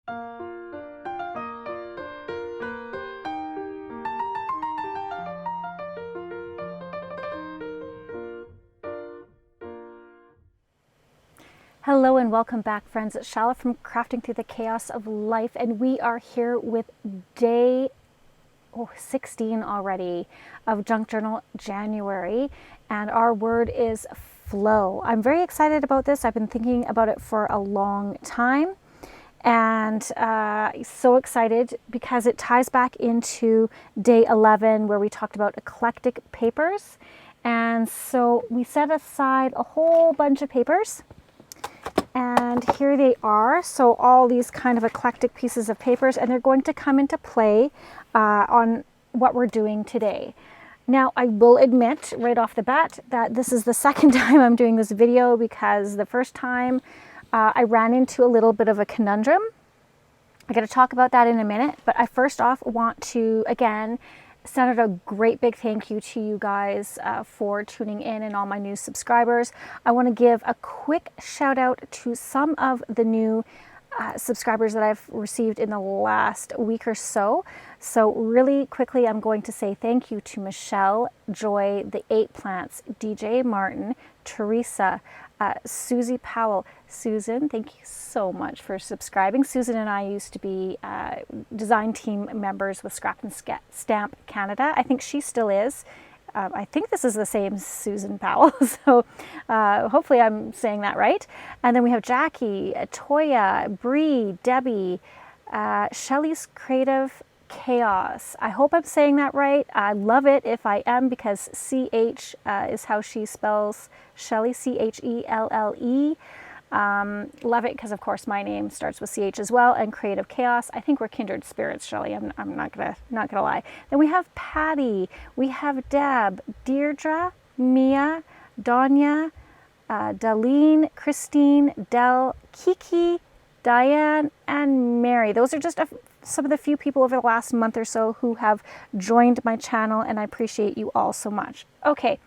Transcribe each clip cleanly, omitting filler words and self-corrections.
Hello and welcome back, friends. It's Chala from Crafting Through the Chaos of Life, and we are here with day 16 already of Junk Journal January, and our word is flow. I'm very excited about this. I've been thinking about it for a long time, and so excited because it ties back into day 11 where we talked about eclectic papers. And so we set aside a whole bunch of papers. And here they are. So all these kind of eclectic pieces of papers, and they're going to come into play on what we're doing today. Now, I will admit right off the bat that this is the second time I'm doing this video, because the first time I ran into a little bit of a conundrum. I'm going to talk about that in a minute, but I first off want to, again, send out a great big thank you to you guys for tuning in and all my new subscribers. I want to give a quick shout out to some of the new subscribers that I've received in the last week or so. So really quickly, I'm going to say thank you to Michelle, Joy, the 8 Plants, DJ Martin, Teresa, Susie Powell. Susan, thank you so much for subscribing. Susan and I used to be design team members with Scrap and Stamp Canada. I think she still is. I think this is the same Susan Powell, so hopefully I'm saying that right. And then we have Jackie, Toya, Bree, Debbie, Shelly's Creative Chaos. I hope I'm saying that right. I love it if I am, because CH is how she spells Shelly, CHELLE. Love it because, of course, my name starts with CH as well, and Creative Chaos. I think we're kindred spirits, Shelly. I'm not gonna lie. Then we have Patty, we have Deb, Deirdre, Mia, Danya, Darlene, Christine, Del, Kiki, Diane, and Mary. Those are just some of the few people over the last month or so who have joined my channel, and I appreciate you all so much. Okay,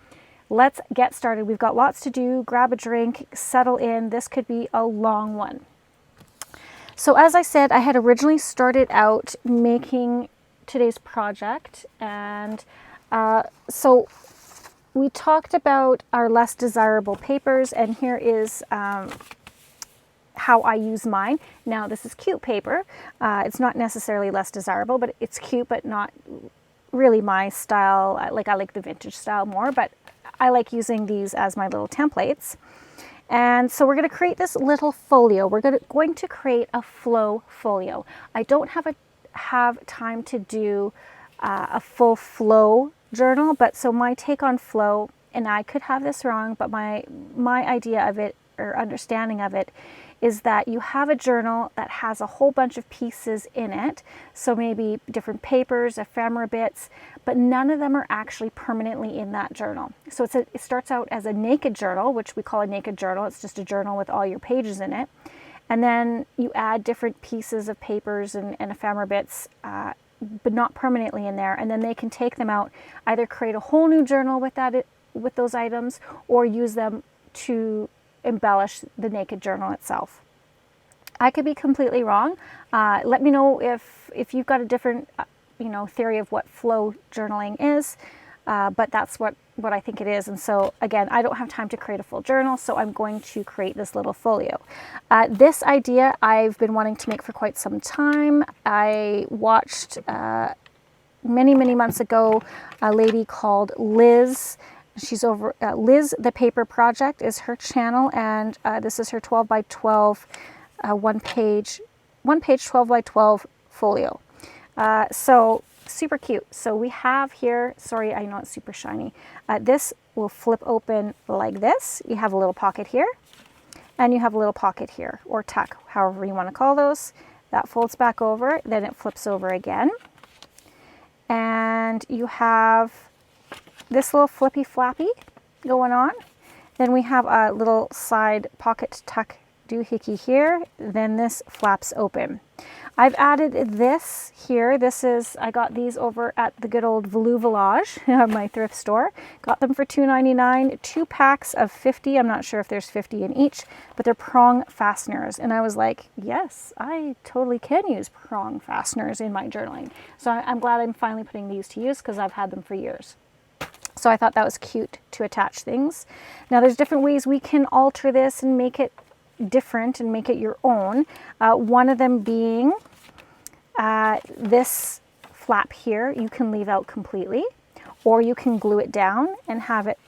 let's get started. We've got lots to do. Grab a drink, settle in. This could be a long one. So as I said, I had originally started out making today's project, and so we talked about our less desirable papers, and here is how I use mine. Now, this is cute paper. It's not necessarily less desirable, but it's cute, but not really my style. I like the vintage style more, but I like using these as my little templates. And so we're going to create this little folio. We're going to create a flow folio. I don't have time to do a full flow journal, but so my take on flow, and I could have this wrong, but my idea of it, or understanding of it, is that you have a journal that has a whole bunch of pieces in it. So maybe different papers, ephemera bits, but none of them are actually permanently in that journal. So it starts out as a naked journal, which we call a naked journal. It's just a journal with all your pages in it. And then you add different pieces of papers and ephemera bits, but not permanently in there. And then they can take them out, either create a whole new journal with those items, or use them to embellish the naked journal itself. I could be completely wrong. Let me know if you've got a different theory of what flow journaling is, but that's what I think it is. And so again, I don't have time to create a full journal, so I'm going to create this little folio. This idea I've been wanting to make for quite some time. I watched many months ago a lady called Liz. She's over, Liz the Paper Project is her channel, and this is her 12 by 12, one page 12 by 12 folio. So super cute. So we have here, sorry, I know it's super shiny. This will flip open like this. You have a little pocket here, and you have a little pocket here, or tuck, however you want to call those. That folds back over, then it flips over again. And you have this little flippy flappy going on. Then we have a little side pocket tuck doohickey here. Then this flaps open. I've added this here. I got these over at the good old Velu Village, my thrift store. Got them for $2.99, 2 packs of 50. I'm not sure if there's 50 in each, but they're prong fasteners. And I was like, yes, I totally can use prong fasteners in my journaling. So I'm glad I'm finally putting these to use because I've had them for years. So I thought that was cute to attach things. Now there's different ways we can alter this and make it different and make it your own. One of them being this flap here you can leave out completely, or you can glue it down and have it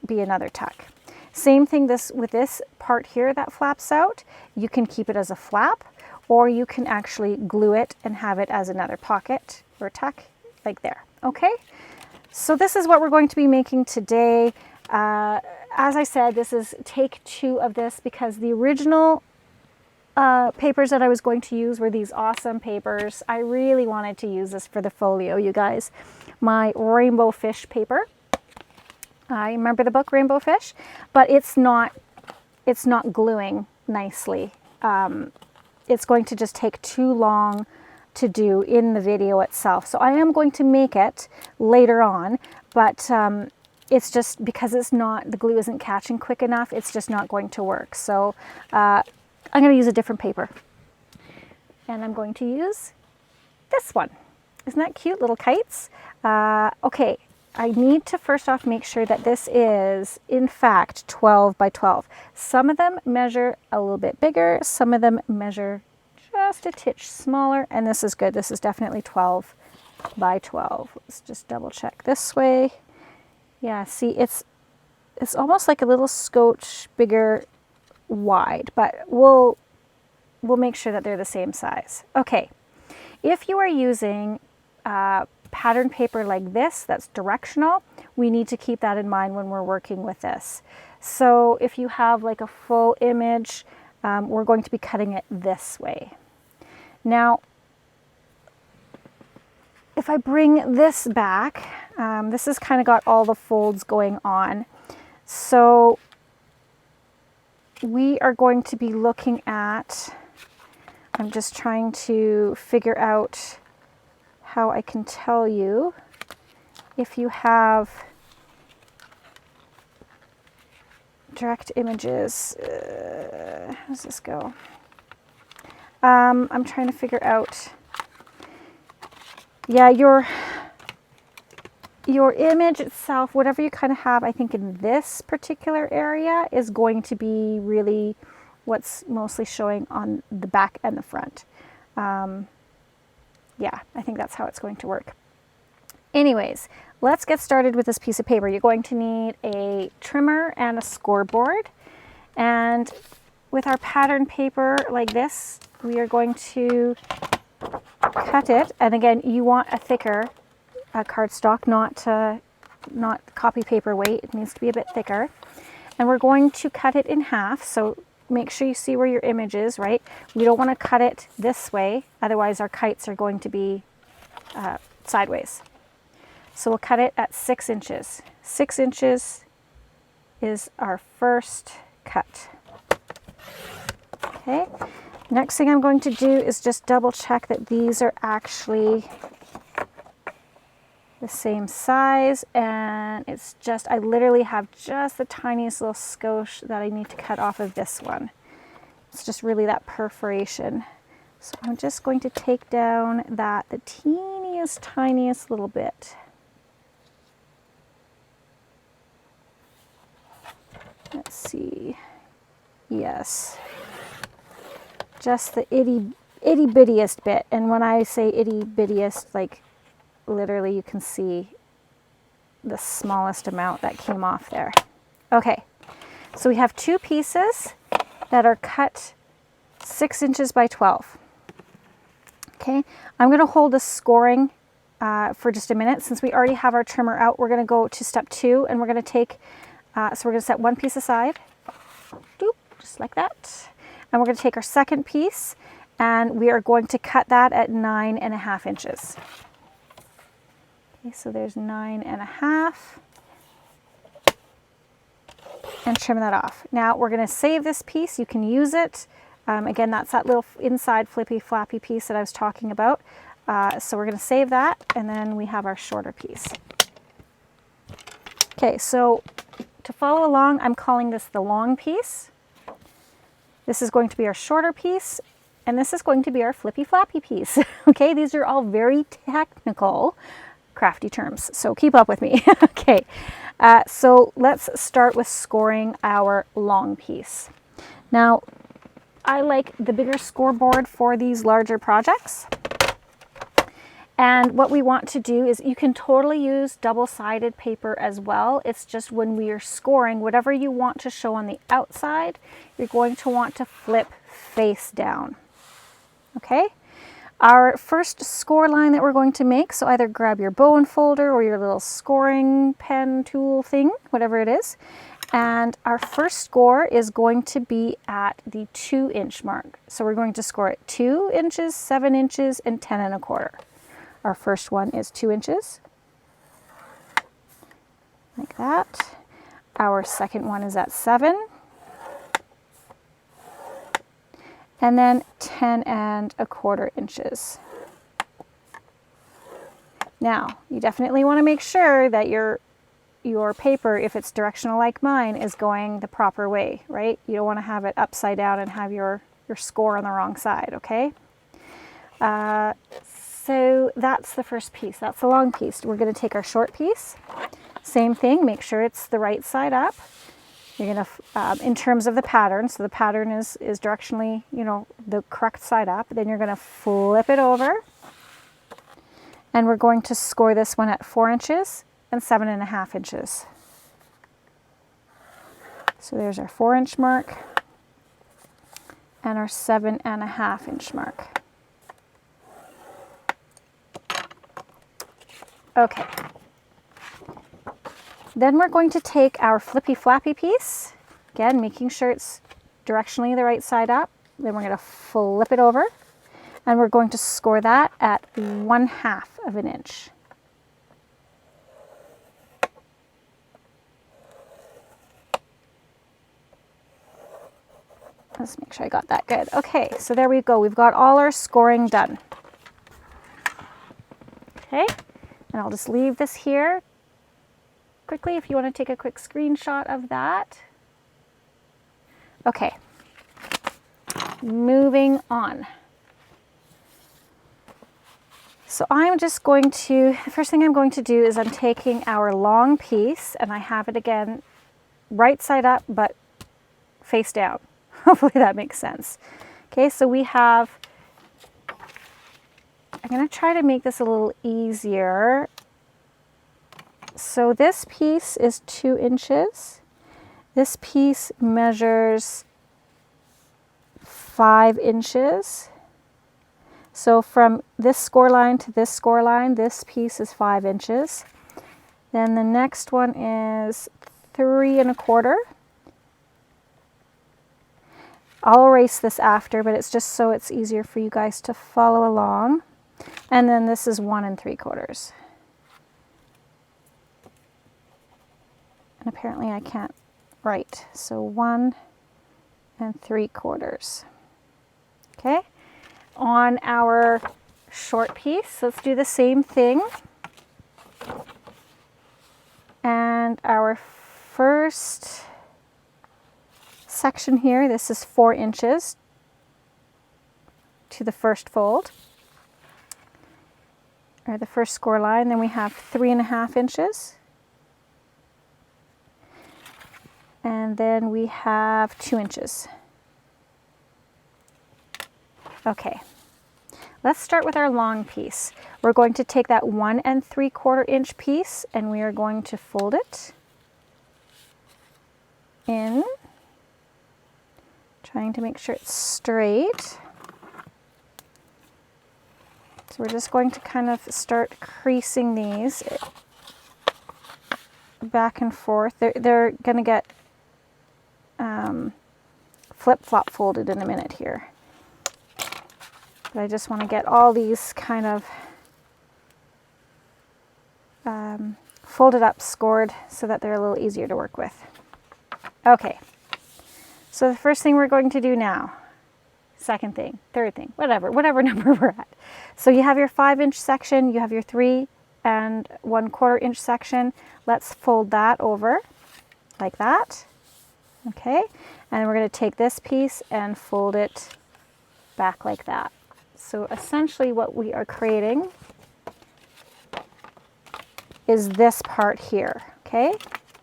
be another tuck. Same thing with this part here that flaps out. You can keep it as a flap, or you can actually glue it and have it as another pocket or tuck like there. Okay, so this is what we're going to be making today. As I said, this is take 2 of this because the original papers that I was going to use were these awesome papers. I really wanted to use this for the folio, you guys. My rainbow fish paper. I remember the book Rainbow Fish, but it's not gluing nicely. It's going to just take too long to do in the video itself. So I am going to make it later on, but it's just because the glue isn't catching quick enough, it's just not going to work. So I'm going to use a different paper. And I'm going to use this one. Isn't that cute? Little kites. Okay, I need to first off make sure that this is, in fact, 12 by 12. Some of them measure a little bit bigger. Some of them measure just a titch smaller. And this is good. This is definitely 12 by 12. Let's just double check this way. Yeah, see, it's almost like a little scotch bigger wide, but we'll make sure that they're the same size. Okay, if you are using pattern paper like this that's directional, we need to keep that in mind when we're working with this. So if you have like a full image, we're going to be cutting it this way. Now, if I bring this back, this has kind of got all the folds going on. So we are going to be looking at, I'm just trying to figure out how I can tell you if you have direct images. How does this go? I'm trying to figure out, yeah, your image itself, whatever you kind of have, I think in this particular area is going to be really what's mostly showing on the back and the front. Yeah, I think that's how it's going to work. Anyways, let's get started with this piece of paper. You're going to need a trimmer and a scoreboard. And with our pattern paper like this, we are going to cut it. And again, you want a thicker cardstock, not copy paper weight. It needs to be a bit thicker. And we're going to cut it in half. So make sure you see where your image is, right? We don't want to cut it this way, otherwise our kites are going to be sideways. So we'll cut it at 6 inches. 6 inches is our first cut. Okay, next thing I'm going to do is just double check that these are actually the same size, and it's just, I literally have just the tiniest little skosh that I need to cut off of this one. It's just really that perforation. So I'm just going to take down the teeniest, tiniest little bit. Let's see. Yes. Just the itty bittiest bit. And when I say itty bittiest, like literally you can see the smallest amount that came off there. Okay, so we have 2 pieces that are cut 6 inches by 12. Okay, I'm going to hold the scoring for just a minute. Since we already have our trimmer out, we're going to go to step 2, and we're going to take, so we're going to set one piece aside, doop, just like that. And we're going to take our second piece, and we are going to cut that at 9.5 inches. Okay, so there's 9.5, and trim that off. Now we're going to save this piece. You can use it Again, that's that little inside flippy flappy piece that I was talking about. So we're going to save that, and then we have our shorter piece. Okay, so to follow along, I'm calling this the long piece. This is going to be our shorter piece, and this is going to be our flippy flappy piece. Okay, these are all very technical, crafty terms, so keep up with me. Okay, so let's start with scoring our long piece. Now, I like the bigger scoreboard for these larger projects. And what we want to do is, you can totally use double-sided paper as well. It's just when we are scoring, whatever you want to show on the outside, you're going to want to flip face down. Okay? Our first score line that we're going to make, so either grab your bow folder or your little scoring pen tool thing, whatever it is. And our first score is going to be at the 2-inch mark. So we're going to score at 2 inches, 7 inches, and 10 1/4. Our first one is 2 inches, like that. Our second one is at 7, and then 10 1/4 inches. Now, you definitely want to make sure that your paper, if it's directional like mine, is going the proper way, right? You don't want to have it upside down and have your score on the wrong side, okay? So that's the first piece. That's the long piece. We're going to take our short piece. Same thing, make sure it's the right side up. You're going to, in terms of the pattern, so the pattern is directionally, you know, the correct side up. Then you're going to flip it over. And we're going to score this one at 4 inches and 7 1/2 inches. So there's our 4-inch mark and our 7 1/2 inch mark. Okay. Then we're going to take our flippy flappy piece, again, making sure it's directionally the right side up. Then we're going to flip it over, and we're going to score that at 1/2 of an inch. Let's make sure I got that good. Okay, so there we go. We've got all our scoring done. Okay, and I'll just leave this here quickly if you want to take a quick screenshot of that. Okay, moving on. So I'm just going to, the first thing I'm going to do is I'm taking our long piece, and I have it again right side up but face down. Hopefully that makes sense. Okay, so we have, I'm going to try to make this a little easier. So this piece is 2 inches. This piece measures 5 inches. So from this score line to this score line, this piece is 5 inches. Then the next one is 3 1/4. I'll erase this after, but it's just so it's easier for you guys to follow along. And then this is 1 3/4. And apparently I can't write. So 1 3/4. Okay. On our short piece, let's do the same thing. And our first section here, this is 4 inches to the first fold, or the first score line. Then we have 3 1/2 inches. And then we have 2 inches. Okay, let's start with our long piece. We're going to take that 1 3/4 inch piece, and we are going to fold it in, trying to make sure it's straight. So we're just going to kind of start creasing these back and forth. They're going to get flip-flop folded in a minute here. But I just want to get all these kind of folded up, scored, so that they're a little easier to work with. Okay, so the first thing we're going to do now second thing, third thing, whatever number we're at. So you have your 5-inch section, you have your 3 1/4 inch section. Let's fold that over like that. Okay, and we're going to take this piece and fold it back like that. So essentially what we are creating is this part here. Okay,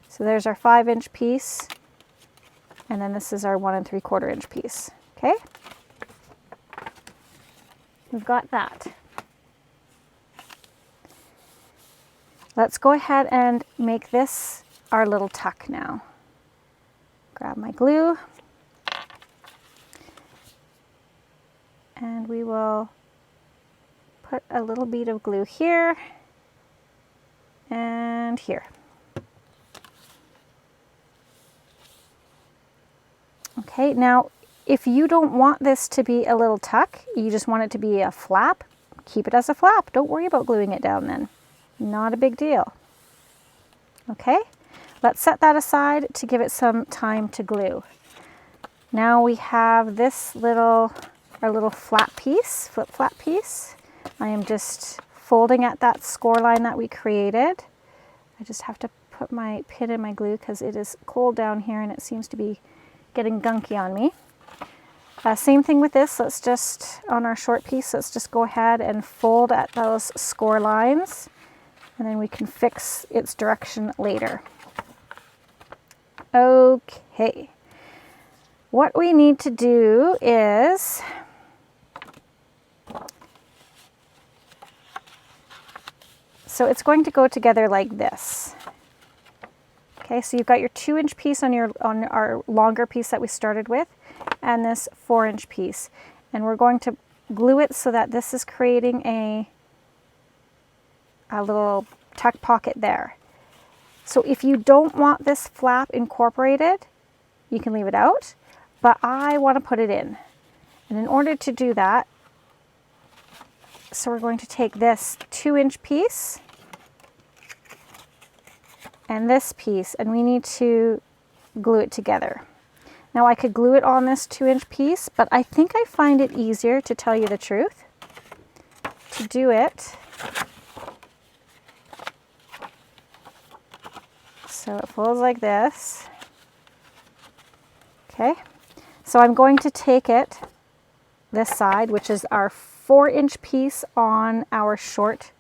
so there's our 5-inch piece, and then this is our 1 3/4 inch piece. Okay, we've got that. Let's go ahead and make this our little tuck now. Grab my glue, and we will put a little bead of glue here and here. Okay, now if you don't want this to be a little tuck, you just want it to be a flap, keep it as a flap. Don't worry about gluing it down then. Not a big deal. Okay, let's set that aside to give it some time to glue. Now we have this our little flat piece, flip flat piece. I am just folding at that score line that we created. I just have to put my pin in my glue because it is cold down here and it seems to be getting gunky on me. Same thing with this. Let's just, on our short piece, let's just go ahead and fold at those score lines, and then we can fix its direction later. Okay, what we need to do is so it's going to go together like this. Okay, so you've got your 2-inch piece on our longer piece that we started with, and this 4-inch piece, and we're going to glue it so that this is creating a little tuck pocket there. So if you don't want this flap incorporated, you can leave it out, but I want to put it in. And in order to do that, so we're going to take this 2-inch piece and this piece, and we need to glue it together. Now I could glue it on this 2-inch piece, but I think I find it easier, to tell you the truth, to do it so it folds like this. Okay, so I'm going to take it this side, which is our 4-inch piece on our short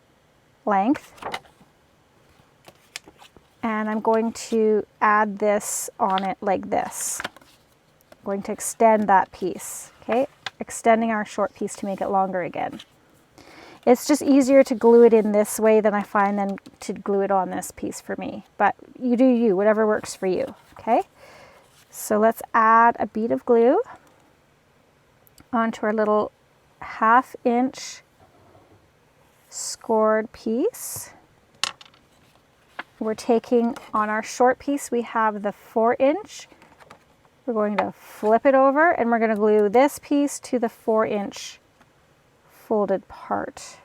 length, and I'm going to add this on it like this. I'm going to extend that piece, okay? Extending our short piece to make it longer again. It's just easier to glue it in this way than I find than to glue it on this piece for me. But you do you, whatever works for you, okay? So let's add a bead of glue onto our little 1/2-inch scored piece. We're taking, on our short piece, we have the 4-inch. We're going to flip it over and we're going to glue this piece to the 4-inch folded part.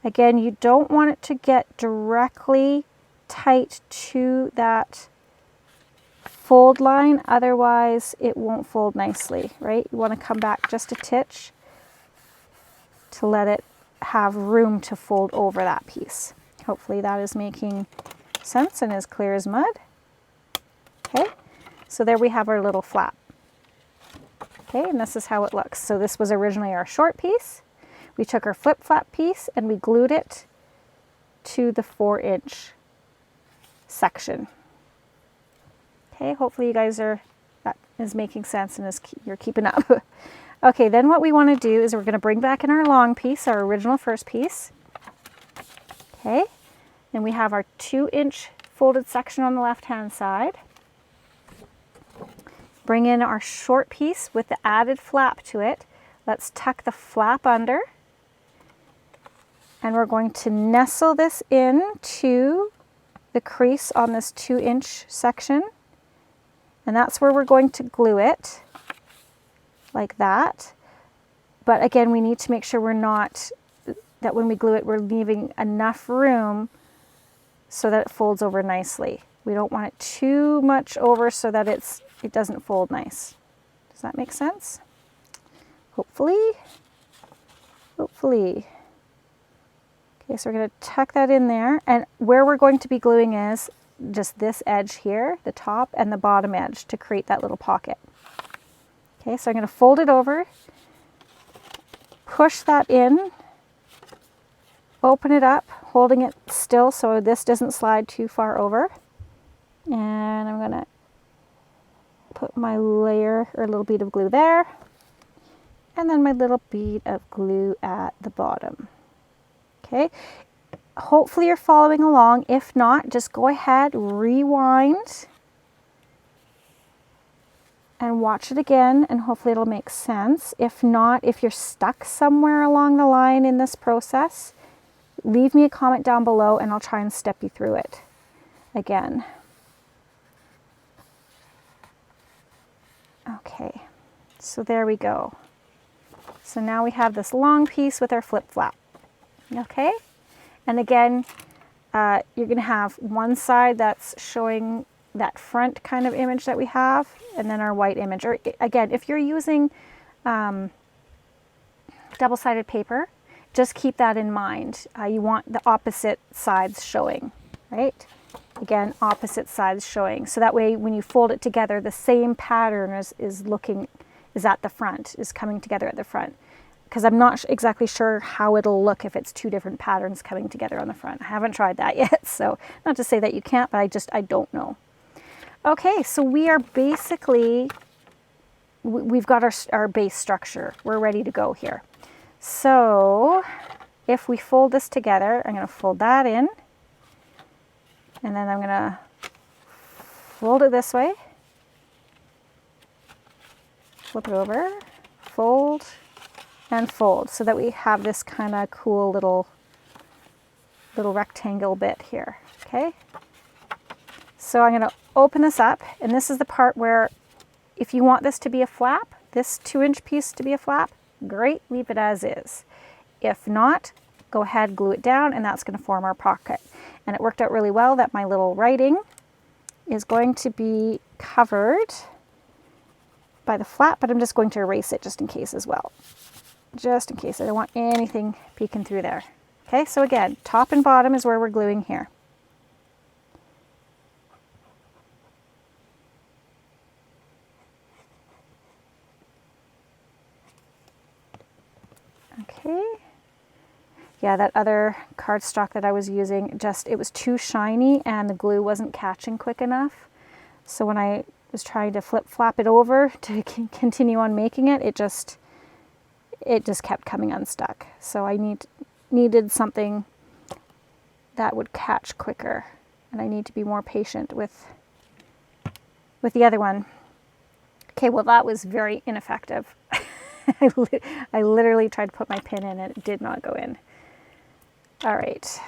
Again, you don't want it to get directly tight to that fold line, otherwise it won't fold nicely, right? You want to come back just a titch to let it have room to fold over that piece. Hopefully that is making sense and as clear as mud. Okay, so there we have our little flap. Okay, and this is how it looks. So this was originally our short piece. We took our flip flap piece and we glued it to the 4-inch section. Okay, hopefully you guys that is making sense and you're keeping up. Okay, then what we want to do is we're going to bring back in our long piece, our original first piece. Okay, then we have our 2-inch folded section on the left-hand side. Bring in our short piece with the added flap to it. Let's tuck the flap under. And we're going to nestle this into the crease on this 2-inch section. And that's where we're going to glue it, like that. But again, we need to make sure that when we glue it, we're leaving enough room so that it folds over nicely. We don't want it too much over so that it doesn't fold nice. Does that make sense? hopefully. Hopefully. Okay, so we're going to tuck that in there, and where we're going to be gluing is just this edge here, the top and the bottom edge, to create that little pocket. Okay, so I'm going to fold it over, push that in, open it up, holding it still so this doesn't slide too far over, and I'm going to put my layer or a little bead of glue there, and then my little bead of glue at the bottom. Okay, hopefully you're following along. If not, just go ahead, rewind, and watch it again, and hopefully it'll make sense. If not, if you're stuck somewhere along the line in this process, leave me a comment down below and I'll try and step you through it again. Okay, so there we go. So now we have this long piece with our flip flap. Okay, and again, you're going to have one side that's showing that front kind of image that we have, and then our white image. Or again, if you're using double-sided paper, just keep that in mind. You want the opposite sides showing, right? Again, opposite sides showing. So that way when you fold it together, the same pattern is at the front, is coming together at the front. Because I'm not exactly sure how it'll look if it's two different patterns coming together on the front. I haven't tried that yet, so not to say that you can't, but I don't know. Okay, so we are basically, we've got our base structure. We're ready to go here. So if we fold this together, I'm going to fold that in, and then I'm going to fold it this way, flip it over, fold, and fold, so that we have this kind of cool little rectangle bit here. Okay, so I'm going to open this up, and this is the part where if you want this to be a flap, this 2-inch piece to be a flap, great, leave it as is. If not, go ahead, glue it down, and that's going to form our pocket. And it worked out really well that my little writing is going to be covered by the flap, but I'm just going to erase it just in case as well. Just in case, I don't want anything peeking through there. Okay, so again, top and bottom is where we're gluing here. Okay. Yeah, that other cardstock that I was using, it was too shiny and the glue wasn't catching quick enough. So when I was trying to flip-flap it over to continue on making it, it just kept coming unstuck. So I needed something that would catch quicker, and I need to be more patient with the other one. Okay, well that was very ineffective. I literally tried to put my pin in and it did not go in. All right.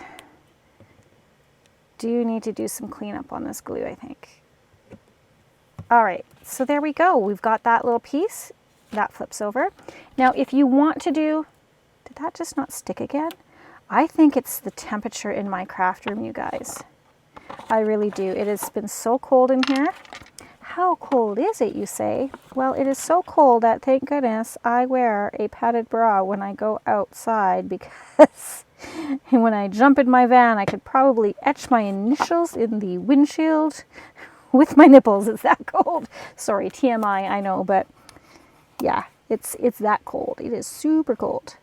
Do need to do some cleanup on this glue, I think. All right, so there we go. We've got that little piece. That flips over. Now, if you want to did that just not stick again? I think it's the temperature in my craft room, you guys. I really do. It has been so cold in here. How cold is it, you say? Well, it is so cold that, thank goodness, I wear a padded bra when I go outside, because when I jump in my van, I could probably etch my initials in the windshield with my nipples. It's that cold. Sorry, TMI, I know, but yeah, it's that cold. It is super cold.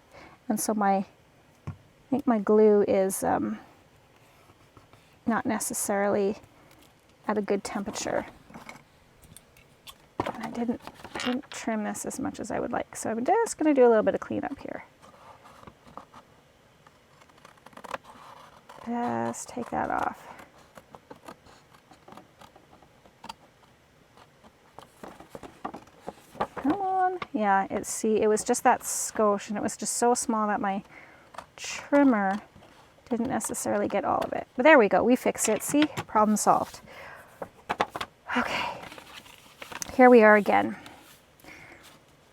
And so I think my glue is not necessarily at a good temperature. And I didn't trim this as much as I would like. So I'm just going to do a little bit of cleanup here. Just take that off. Come on. Yeah, it was just that skosh, and it was just so small that my trimmer didn't necessarily get all of it. But there we go. We fixed it. See? Problem solved. Okay. Here we are again.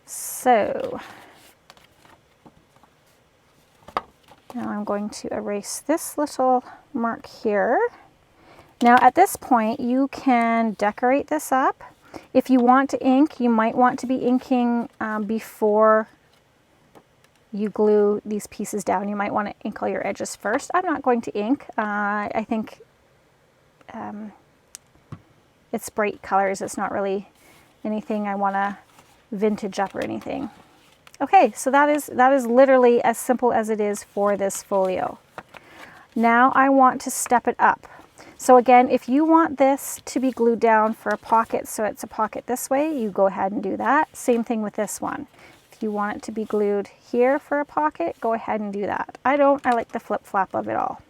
So now I'm going to erase this little mark here. Now at this point you can decorate this up. If you want to ink, you might want to be inking before you glue these pieces down, you might want to ink all your edges first. I'm not going to ink. I think it's bright colors. It's not really anything I want to vintage up or anything. Okay, so that is literally as simple as it is for this folio. Now I want to step it up. So again, if you want this to be glued down for a pocket, so it's a pocket this way, you go ahead and do that. Same thing with this one. If you want it to be glued here for a pocket, go ahead and do that. I like the flip flap of it all.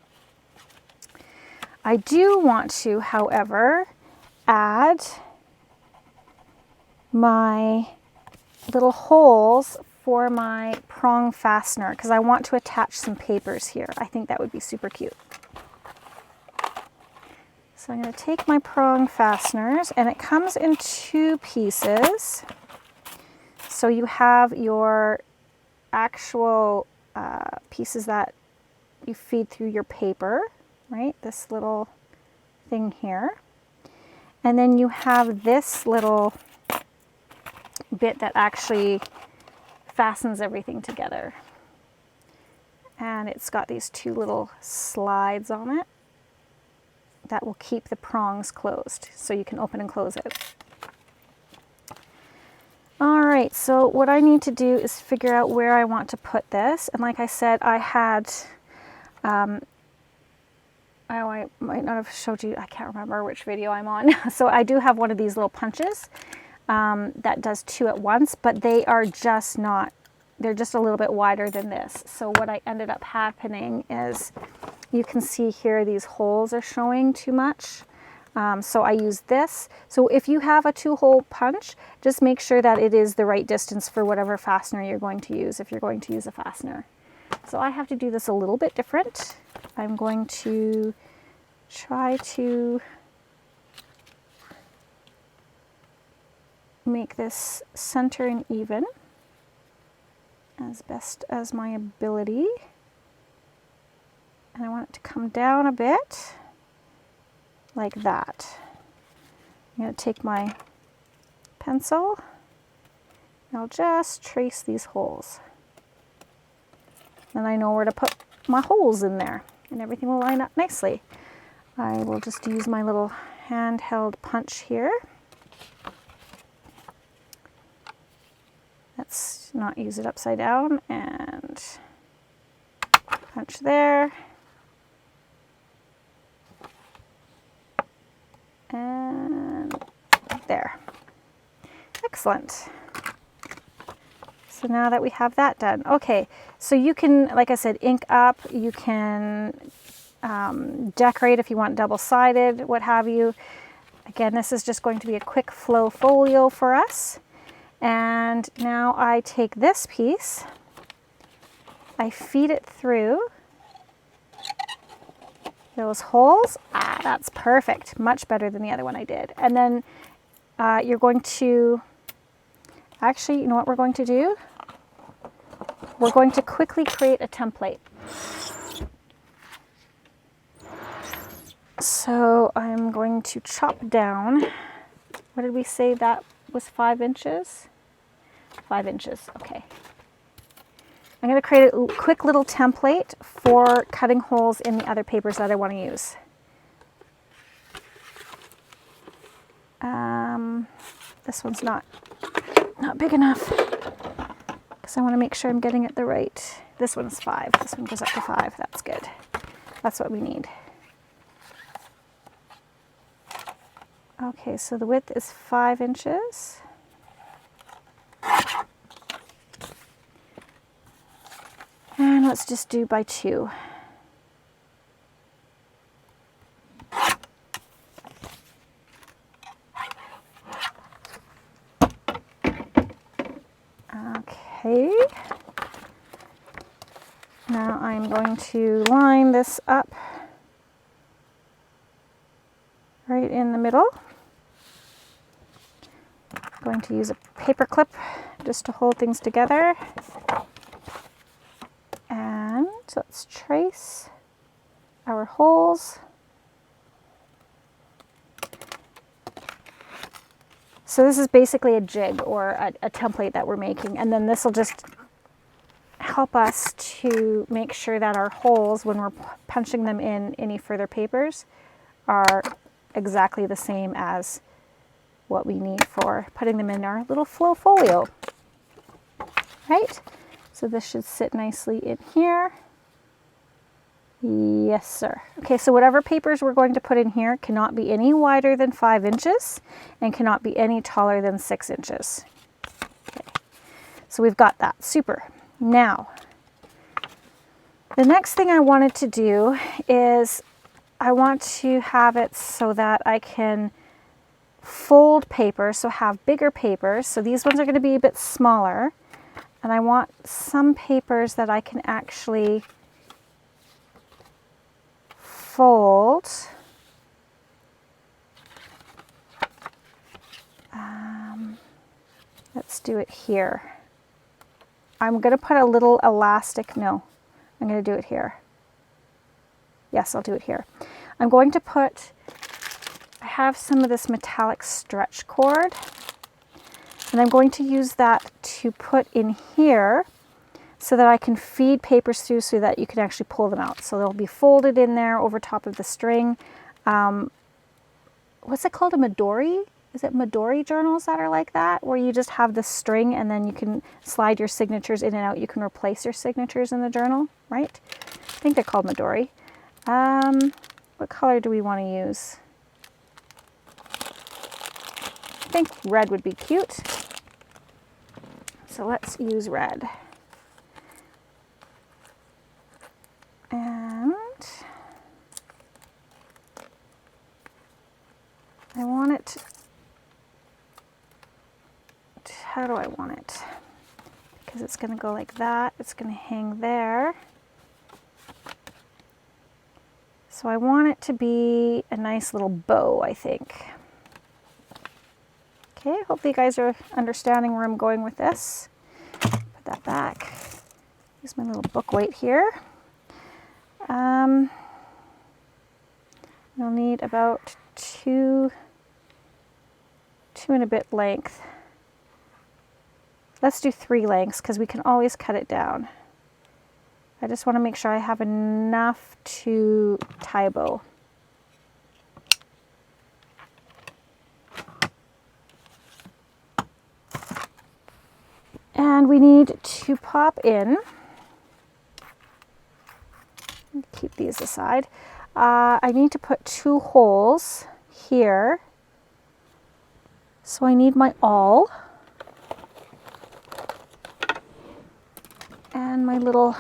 I do want to, however, add my little holes for my prong fastener because I want to attach some papers here. I think that would be super cute. So I'm going to take my prong fasteners, and it comes in 2 pieces. So you have your actual pieces that you feed through your paper, right? This little thing here. And then you have this little bit that actually fastens everything together. And it's got these 2 little slides on it that will keep the prongs closed, so you can open and close it. All right, so what I need to do is figure out where I want to put this. And like I said, I had, I might not have showed you, I can't remember which video I'm on. So I do have one of these little punches that does 2 at once, but they are just not, they're just a little bit wider than this. So what I ended up happening is, you can see here these holes are showing too much. So I use this. So if you have a 2-hole punch, just make sure that it is the right distance for whatever fastener you're going to use, if you're going to use a fastener. So I have to do this a little bit different. I'm going to try to make this center and even as best as my ability. And I want it to come down a bit, like that. I'm going to take my pencil, and I'll just trace these holes. Then I know where to put my holes in there, and everything will line up nicely. I will just use my little handheld punch here. Let's not use it upside down, and punch there. And there. Excellent. So now that we have that done, okay, so you can, like I said, ink up, you can decorate if you want double-sided, what have you. Again, this is just going to be a quick flow folio for us. And now I take this piece, I feed it through those holes. Ah, that's perfect. Much better than the other one I did. And then you're going to, actually, you know what we're going to do? We're going to quickly create a template. So I'm going to chop down, what did we say that was 5 inches? 5 inches, okay. I'm going to create a quick little template for cutting holes in the other papers that I want to use. This one's not big enough because I want to make sure I'm getting it the right. This one's 5. This one goes up to 5. That's good. That's what we need. Okay, so the width is 5 inches. And let's just do by 2. Okay. Now I'm going to line this up right in the middle. I'm going to use a paper clip just to hold things together. And let's trace our holes. So this is basically a jig or a template that we're making, and then this will just help us to make sure that our holes, when we're punching them in any further papers, are exactly the same as what we need for putting them in our little folio. Right? So this should sit nicely in here. Yes, sir. Okay, so whatever papers we're going to put in here cannot be any wider than 5 inches and cannot be any taller than 6 inches. Okay. So we've got that. Super. Now, the next thing I wanted to do is I want to have it so that I can fold paper, so have bigger papers. So these ones are going to be a bit smaller. And I want some papers that I can actually fold. Let's do it here. I'm going to put a little elastic, no, I'm going to do it here. Yes, I'll do it here. I'm going to put, I have some of this metallic stretch cord, and I'm going to use that to put in here so that I can feed papers through so that you can actually pull them out. So they'll be folded in there over top of the string. What's it called, a Midori? Is it Midori journals that are like that, where you just have the string and then you can slide your signatures in and out? You can replace your signatures in the journal, right? I think they're called Midori. What color do we want to use? I think red would be cute. So let's use red. And I want it, how do I want it? Because it's going to go like that, it's going to hang there. So I want it to be a nice little bow, I think. Okay, hopefully you guys are understanding where I'm going with this. Put that back. Use my little book weight here. You'll need about two and a bit length. Let's do 3 lengths because we can always cut it down. I just want to make sure I have enough to tie a bow. And we need to pop in, keep these aside, I need to put 2 holes here. So I need my awl and my little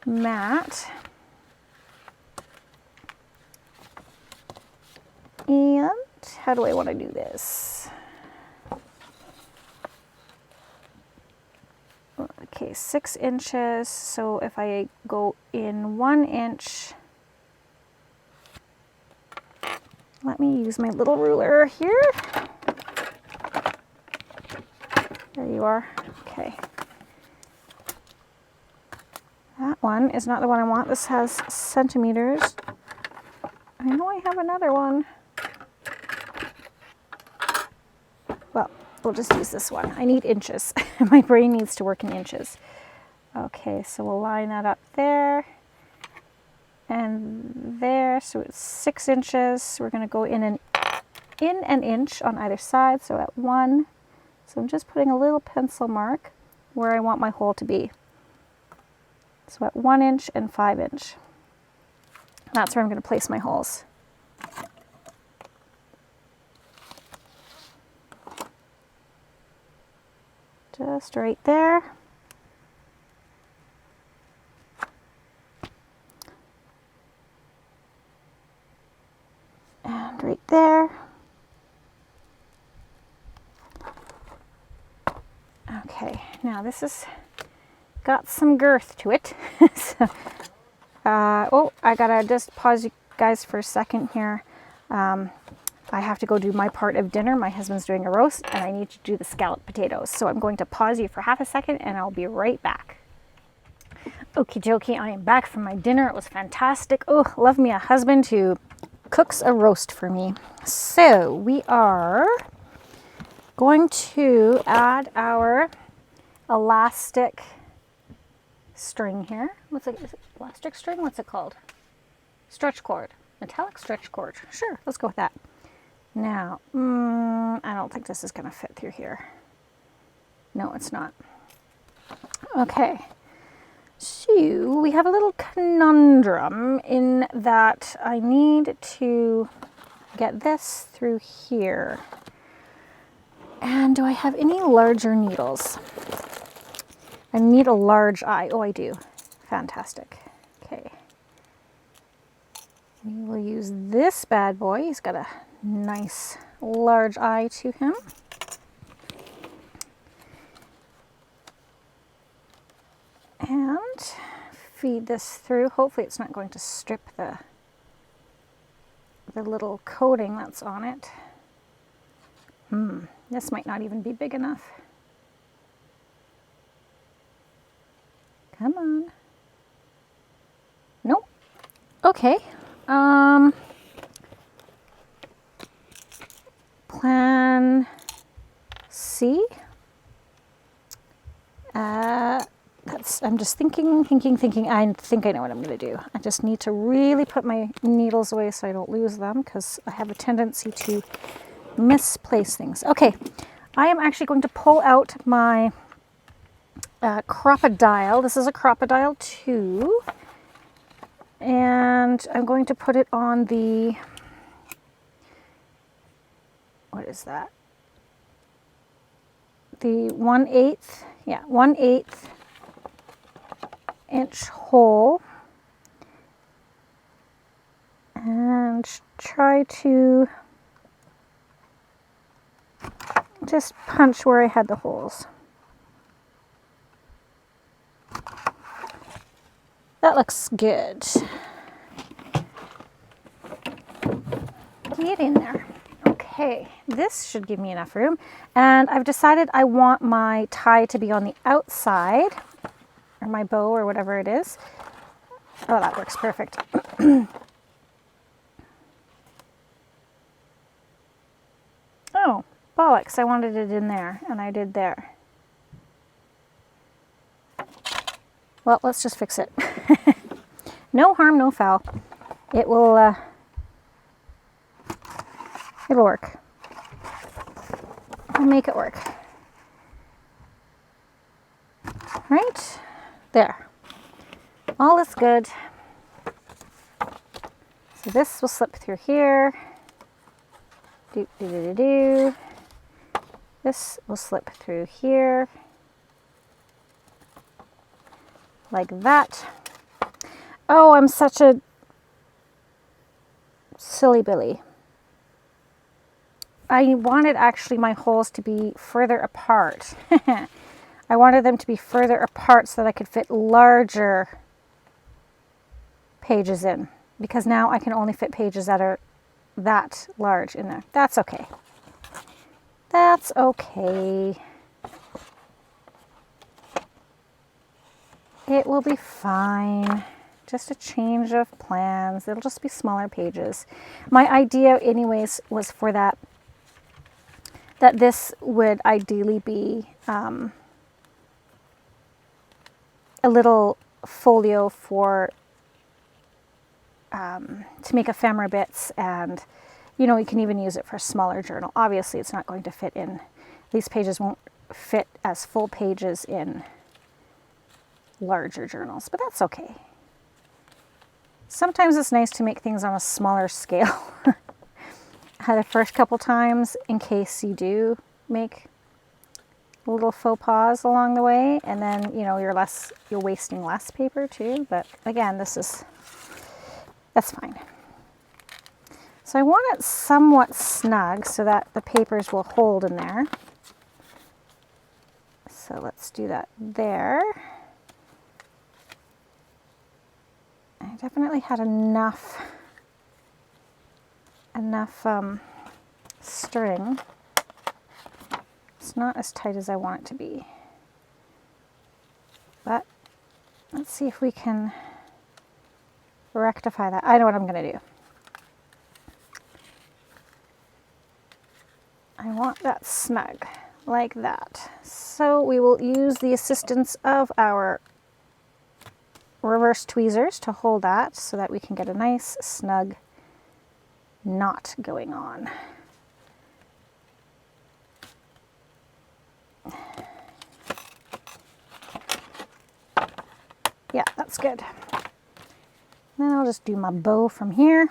mat. And how do I want to do this? Okay, 6 inches. So if I go in 1 inch, let me use my little ruler here. There you are. Okay. That one is not the one I want. This has centimeters. I know I have another one. Well, we'll just use this one. I need inches. My brain needs to work in inches. Okay, so we'll line that up there and there. So it's 6 inches. We're going to go in an inch on either side. So at 1. So I'm just putting a little pencil mark where I want my hole to be. So at 1 inch and 5 inch. That's where I'm going to place my holes. Just right there. And right there. Okay, now this has got some girth to it. So, oh, I gotta just pause you guys for a second here. I have to go do my part of dinner. My husband's doing a roast and I need to do the scalloped potatoes. So I'm going to pause you for half a second and I'll be right back. Okie dokie, I am back from my dinner. It was fantastic. Oh, love me a husband who cooks a roast for me. So we are going to add our elastic string here. What's it? Is it elastic string? What's it called? Stretch cord. Metallic stretch cord. Sure, let's go with that. Now, I don't think this is going to fit through here. No, it's not. Okay. So we have a little conundrum in that I need to get this through here. And do I have any larger needles? I need a large eye. Oh, I do. Fantastic. Okay. We will use this bad boy. He's got a nice large eye to him. And feed this through. Hopefully it's not going to strip the little coating that's on it. This might not even be big enough. Come on. Nope. Okay. Plan C. I'm just thinking. I think I know what I'm going to do. I just need to really put my needles away so I don't lose them, because I have a tendency to misplace things. Okay, I am actually going to pull out my crocodile. This is a crocodile 2. And I'm going to put it on the, what is that? The 1/8, yeah, 1/8 inch hole, and try to just punch where I had the holes. That looks good. Get in there. Okay, this should give me enough room. And I've decided I want my tie to be on the outside, or my bow, or whatever it is. Oh, that works perfect. Oh, bollocks, I wanted it in there, and I did there. Well, let's just fix it. No harm, no foul. It will, it'll work. I'll make it work. Right? There. All is good. So this will slip through here. This will slip through here. Like that. Oh, I'm such a silly Billy. I wanted actually my holes to be further apart. I wanted them to be further apart so that I could fit larger pages in, because now I can only fit pages that are that large in there. That's okay. That's okay. It will be fine. Just a change of plans. It'll just be smaller pages. My idea anyways was for that this would ideally be a little folio for to make ephemera bits, and you know, you can even use it for a smaller journal. Obviously it's not going to fit in, these pages won't fit as full pages in larger journals, but that's okay. Sometimes it's nice to make things on a smaller scale the first couple times, in case you do make a little faux pas along the way, and then you know you're wasting less paper too. But again, that's fine. So I want it somewhat snug so that the papers will hold in there. So let's do that there. I definitely had enough string. It's not as tight as I want it to be, but let's see if we can rectify that. I know what I'm going to do. I want that snug. like that. So we will use the assistance of our reverse tweezers to hold that so that we can get a nice snug knot going on. Yeah, that's good. Then I'll just do my bow from here.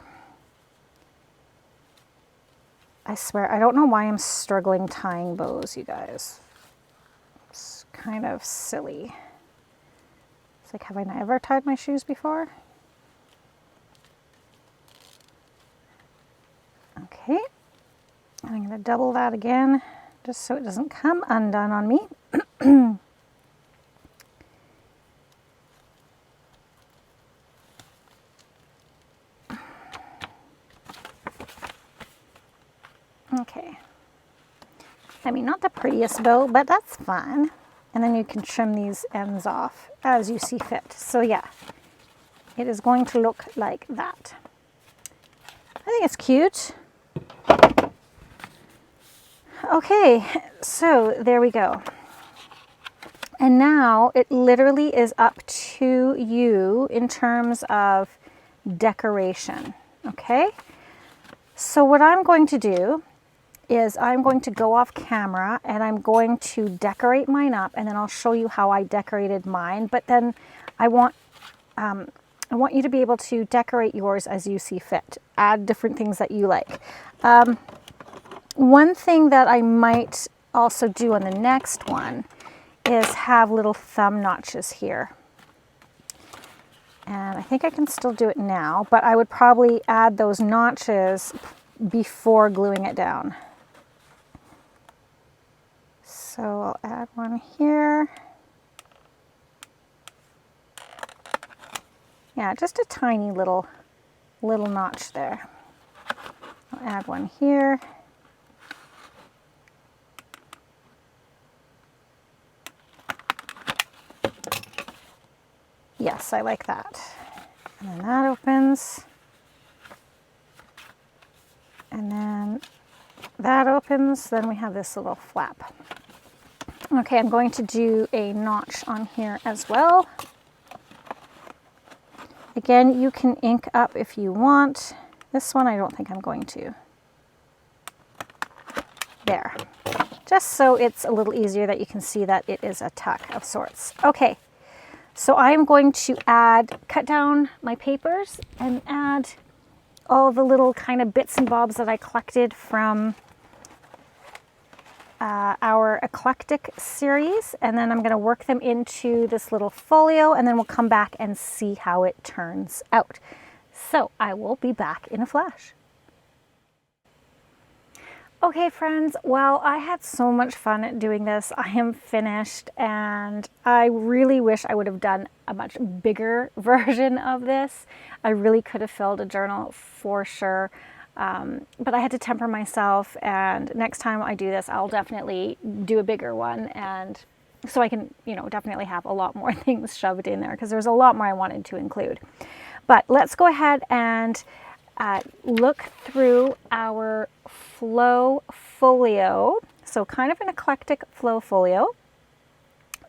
I swear, I don't know why I'm struggling tying bows, you guys. It's kind of silly. It's like, have I ever tied my shoes before? Okay, I'm going to double that again, just so it doesn't come undone on me. Okay, I mean, not the prettiest bow, but that's fine. And then you can trim these ends off as you see fit. So yeah, it is going to look like that. I think it's cute. Okay, so there we go. And now it literally is up to you in terms of decoration, okay? So what I'm going to do is I'm going to go off camera and I'm going to decorate mine up, and then I'll show you how I decorated mine. But then I want you to be able to decorate yours as you see fit. Add different things that you like. One thing that I might also do on the next one is have little thumb notches here. And I think I can still do it now, but I would probably add those notches before gluing it down. So I'll add one here. Yeah, just a tiny little notch there. I'll add one here. Yes, I like that. And then that opens. And then that opens. Then we have this little flap. Okay, I'm going to do a notch on here as well. Again, you can ink up if you want. This one I don't think I'm going to. There. Just so it's a little easier that you can see that it is a tuck of sorts. Okay, so I'm going to cut down my papers and add all the little kind of bits and bobs that I collected from our eclectic series, and then I'm going to work them into this little folio, and then we'll come back and see how it turns out. So I will be back in a flash. Okay friends, well, I had so much fun doing this. I am finished, and I really wish I would have done a much bigger version of this. I really could have filled a journal for sure. But I had to temper myself, and next time I do this, I'll definitely do a bigger one, and so I can, you know, definitely have a lot more things shoved in there, because there's a lot more I wanted to include. But let's go ahead and look through our flow folio. So kind of an eclectic flow folio.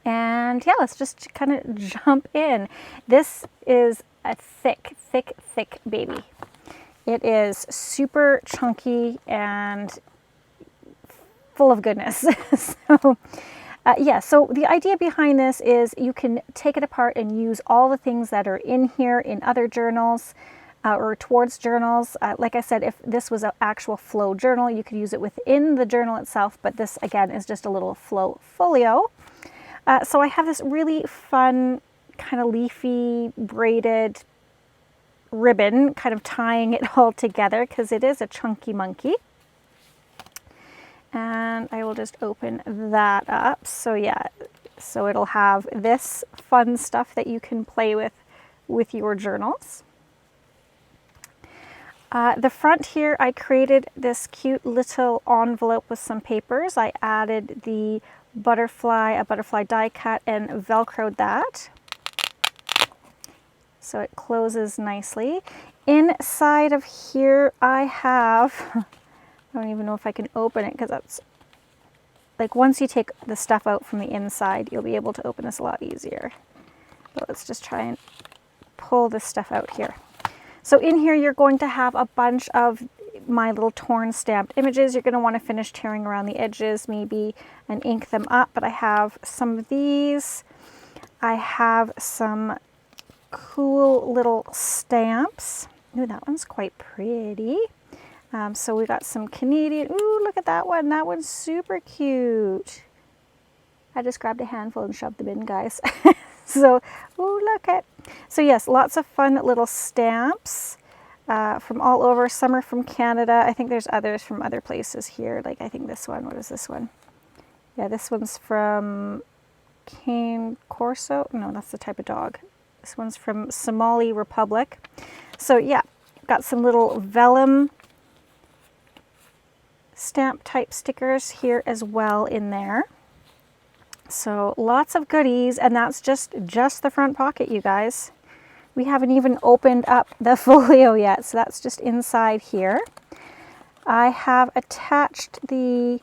And yeah, let's just kind of jump in. This is a thick, thick, thick baby. It is super chunky and full of goodness. So the idea behind this is you can take it apart and use all the things that are in here in other journals or towards journals. Like I said, if this was an actual flow journal, you could use it within the journal itself, but this again is just a little flow folio. So I have this really fun kind of leafy braided ribbon kind of tying it all together, because it is a chunky monkey. And I will just open that up. So yeah, so it'll have this fun stuff that you can play with your journals. The front here, I created this cute little envelope with some papers. I added the a butterfly die cut, and velcroed that. So it closes nicely. Inside of here I have, I don't even know if I can open it because that's like once you take the stuff out from the inside, you'll be able to open this a lot easier. But let's just try and pull this stuff out here. So in here, you're going to have a bunch of my little torn stamped images. You're going to want to finish tearing around the edges maybe and ink them up. But I have some of these. I have some cool little stamps. Ooh, that one's quite pretty. So we got some Canadian. Ooh, look at that one. That one's super cute. I just grabbed a handful and shoved them in, guys. So, ooh, look at. So yes, lots of fun little stamps from all over. Some are from Canada. I think there's others from other places here. Like I think this one. What is this one? Yeah, this one's from Cane Corso. No, that's the type of dog. This one's from Somali Republic. So yeah, got some little vellum stamp type stickers here as well in there. So lots of goodies, and that's just the front pocket, you guys. We haven't even opened up the folio yet, so that's just inside here. I have attached the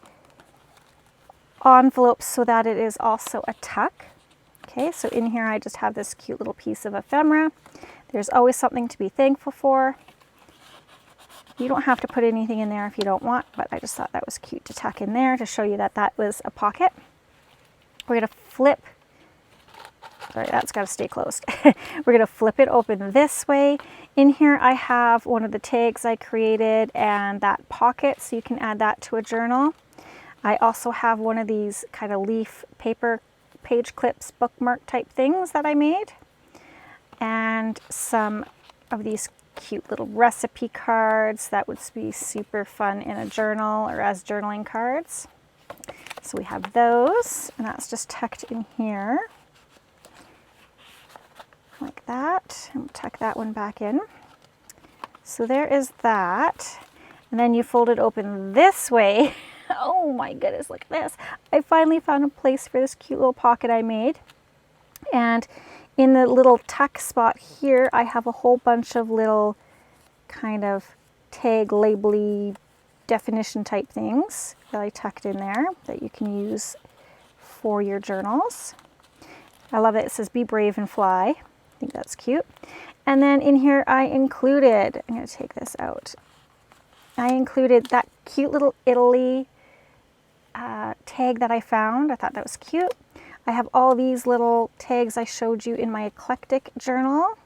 envelope so that it is also a tuck. Okay, so in here I just have this cute little piece of ephemera. There's always something to be thankful for. You don't have to put anything in there if you don't want, but I just thought that was cute to tuck in there to show you that that was a pocket. We're going to flip, sorry, that's got to stay closed. We're going to flip it open this way. In here I have one of the tags I created and that pocket, so you can add that to a journal. I also have one of these kind of leaf paper page clips, bookmark type things that I made. And some of these cute little recipe cards that would be super fun in a journal or as journaling cards. So we have those, and that's just tucked in here like that. And we'll tuck that one back in. So there is that. And then you fold it open this way. Oh my goodness, look at this. I finally found a place for this cute little pocket I made. And in the little tuck spot here, I have a whole bunch of little kind of tag labely definition type things that I tucked in there that you can use for your journals. I love that it says be brave and fly. I think that's cute. And then in here I included, I'm going to take this out. I included that cute little Italy tag that I found. I thought that was cute. I have all these little tags I showed you in my eclectic journal.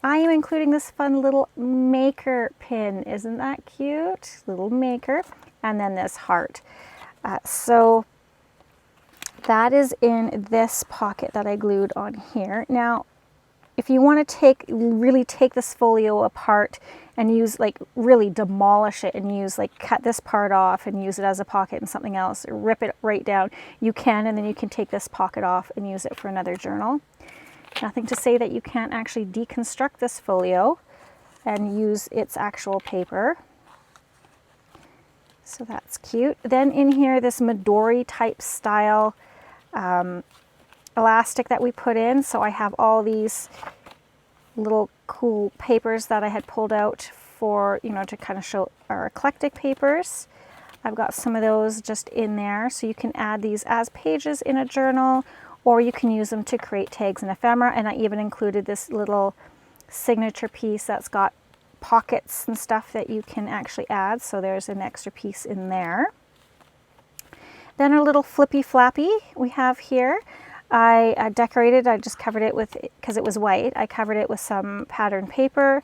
I am including this fun little maker pin. Isn't that cute? Little maker. And then this heart. So that is in this pocket that I glued on here. Now, if you want to really take this folio apart and use, like, really demolish it and use, like, cut this part off and use it as a pocket and something else, or rip it right down, you can, and then you can take this pocket off and use it for another journal. Nothing to say that you can't actually deconstruct this folio and use its actual paper. So that's cute. Then in here, this Midori type style elastic that we put in. So I have all these little cool papers that I had pulled out for, you know, to kind of show our eclectic papers. I've got some of those just in there. So you can add these as pages in a journal, or you can use them to create tags and ephemera. And I even included this little signature piece that's got pockets and stuff that you can actually add. So there's an extra piece in there. Then our little flippy flappy we have here. I decorated, I just covered it with, because it was white, I covered it with some pattern paper.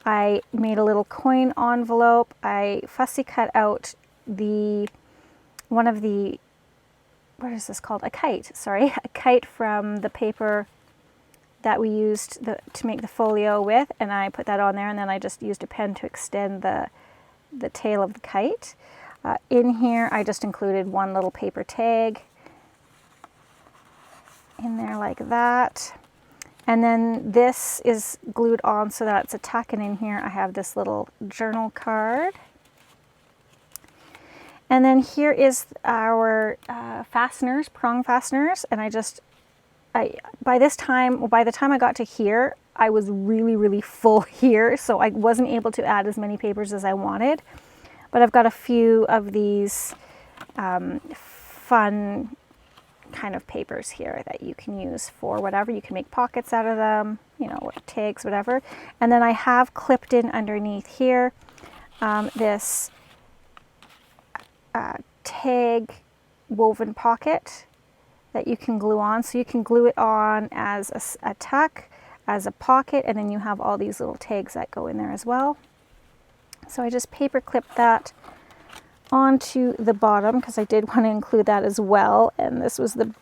I made a little coin envelope. I fussy cut out one of the, what is this called? A kite, sorry. A kite from the paper that we used to make the folio with, and I put that on there, and then I just used a pen to extend the tail of the kite. In here, I just included one little paper tag in there like that. And then this is glued on so that it's a tuck, and in here I have this little journal card. And then here is our fasteners, prong fasteners, and by the time I got to here, I was really full here, so I wasn't able to add as many papers as I wanted. But I've got a few of these fun kind of papers here that you can use for whatever. You can make pockets out of them, you know, tags, whatever. And then I have clipped in underneath here this tag woven pocket that you can glue on. So you can glue it on as a tuck, as a pocket, and then you have all these little tags that go in there as well. So I just paper clipped that onto the bottom because I did want to include that as well, and this was the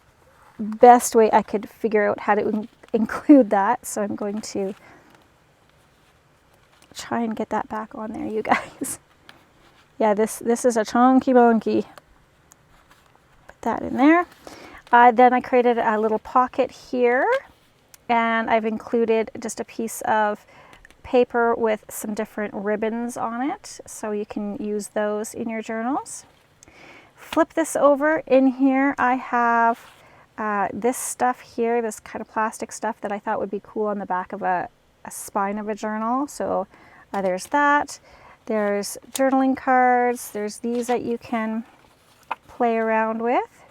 best way I could figure out how to include that. So I'm going to try and get that back on there, you guys. Yeah, this is a chunky bonky. Put that in there. Then I created a little pocket here, and I've included just a piece of paper with some different ribbons on it, so you can use those in your journals. Flip this over. In here I have this stuff here, this kind of plastic stuff that I thought would be cool on the back of a spine of a journal. So there's that. There's journaling cards. There's these that you can play around with.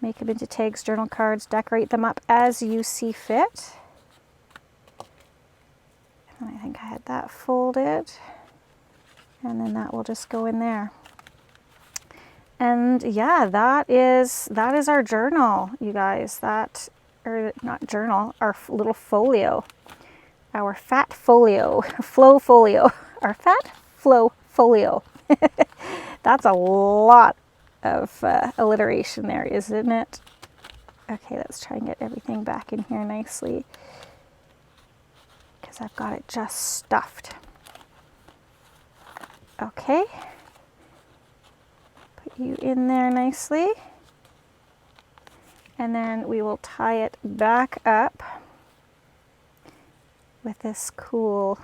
Make them into tags, journal cards, decorate them up as you see fit. And I think I had that folded, and then that will just go in there. And yeah, that is our journal, you guys. That, or not journal, our little folio, our fat folio, flow folio, our fat flow folio. That's a lot of alliteration there, isn't it? Okay, let's try and get everything back in here nicely, because I've got it just stuffed. Okay, put you in there nicely, and then we will tie it back up with this cool,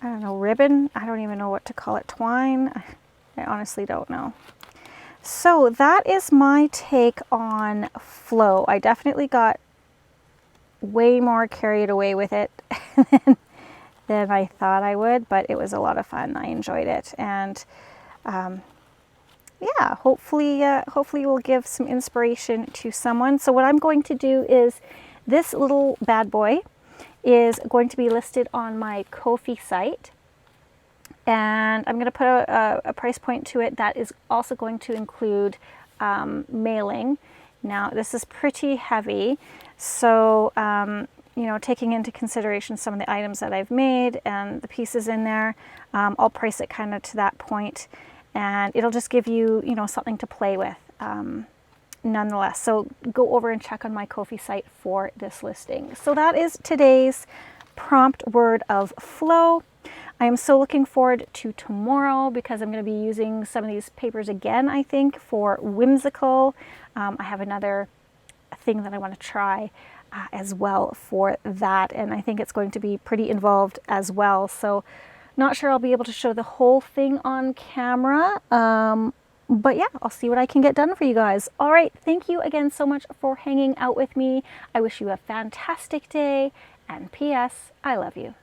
I don't know, ribbon. I don't even know what to call it. Twine. I honestly don't know. So that is my take on flow. I definitely got way more carried away with it than I thought I would, but it was a lot of fun. I enjoyed it, and yeah, hopefully we'll give some inspiration to someone. So what I'm going to do is, this little bad boy is going to be listed on my Ko-fi site, and I'm going to put a price point to it that is also going to include mailing. Now this is pretty heavy, so you know, taking into consideration some of the items that I've made and the pieces in there, I'll price it kind of to that point, and it'll just give you, you know, something to play with nonetheless. So go over and check on my Ko-fi site for this listing. So that is today's prompt word of flow. I am so looking forward to tomorrow, because I'm going to be using some of these papers again, I think, for whimsical. I have another thing that I want to try as well for that, and I think it's going to be pretty involved as well. So not sure I'll be able to show the whole thing on camera, but yeah, I'll see what I can get done for you guys. All right, thank you again so much for hanging out with me. I wish you a fantastic day, and P.S. I love you.